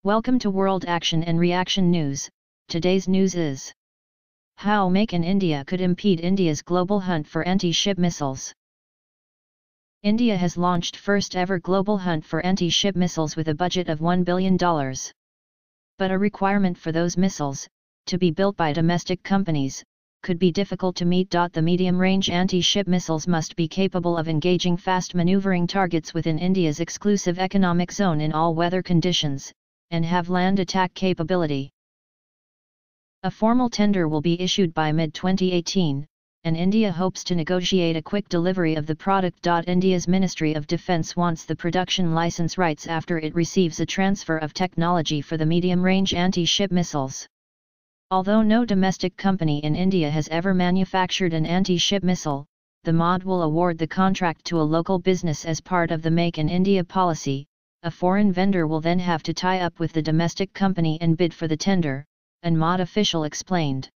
Welcome to World Action and Reaction News. Today's news is: how Make in India could impede India's global hunt for anti-ship missiles. India has launched first ever global hunt for anti-ship missiles with a budget of $1 billion. But a requirement for those missiles, to be built by domestic companies, could be difficult to meet. The medium-range anti-ship missiles must be capable of engaging fast maneuvering targets within India's exclusive economic zone in all weather conditions, and have land attack capability. A formal tender will be issued by mid-2018, and India hopes to negotiate a quick delivery of the product. India's Ministry of Defence wants the production license rights after it receives a transfer of technology for the medium-range anti-ship missiles. Although no domestic company in India has ever manufactured an anti-ship missile, the MoD will award the contract to a local business as part of the Make in India policy. A foreign vendor will then have to tie up with the domestic company and bid for the tender, an MoD official explained.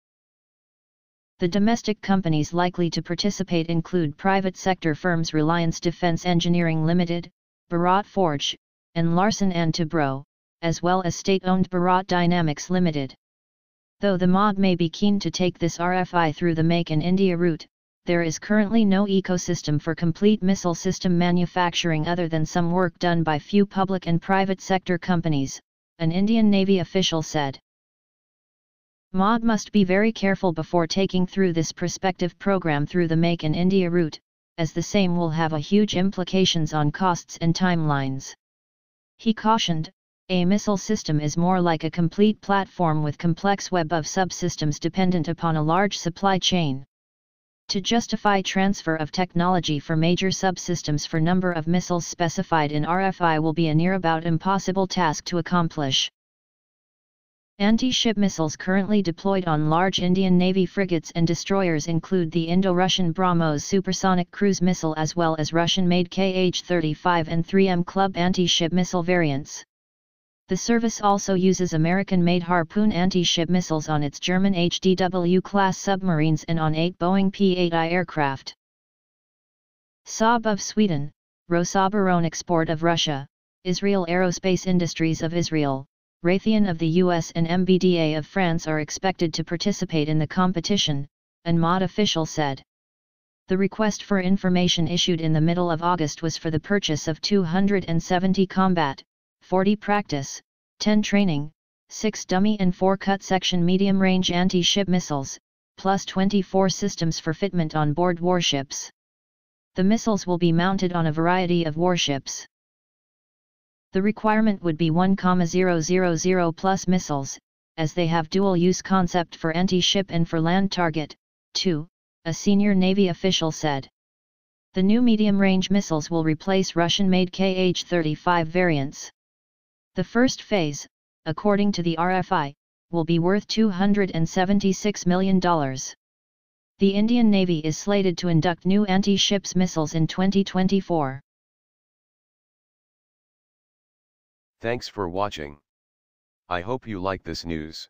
The domestic companies likely to participate include private sector firms Reliance Defence Engineering Limited, Bharat Forge, and Larsen & Toubro, as well as state-owned Bharat Dynamics Limited. Though the MoD may be keen to take this RFI through the Make in India route, there is currently no ecosystem for complete missile system manufacturing other than some work done by few public and private sector companies, an Indian Navy official said. MoD must be very careful before taking through this prospective program through the Make in India route, as the same will have a huge implications on costs and timelines. He cautioned, a missile system is more like a complete platform with complex web of subsystems dependent upon a large supply chain. To justify transfer of technology for major subsystems for number of missiles specified in RFI will be a near about impossible task to accomplish. Anti-ship missiles currently deployed on large Indian Navy frigates and destroyers include the Indo-Russian BrahMos supersonic cruise missile as well as Russian-made Kh-35 and 3M Club anti-ship missile variants. The service also uses American-made Harpoon anti-ship missiles on its German HDW-class submarines and on 8 Boeing P-8I aircraft. Saab of Sweden, Rosabaron Export of Russia, Israel Aerospace Industries of Israel, Raytheon of the US and MBDA of France are expected to participate in the competition, an MoD official said. The request for information issued in the middle of August was for the purchase of 270 combat, 40 practice, 10 training, 6 dummy and 4 cut-section medium-range anti-ship missiles, plus 24 systems for fitment on board warships. The missiles will be mounted on a variety of warships. The requirement would be 1,000 plus missiles, as they have dual-use concept for anti-ship and for land target, too, a senior Navy official said. The new medium-range missiles will replace Russian-made Kh-35 variants. The first phase, according to the RFI, will be worth $276 million. The Indian Navy is slated to induct new anti-ship missiles in 2024. Thanks for watching. I hope you like this news.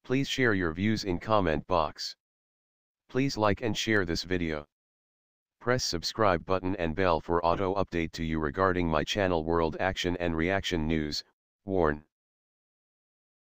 Please share your views in comment box. Please like and share this video. Press subscribe button and bell for auto update to you regarding my channel World Action and Reaction News. Warn.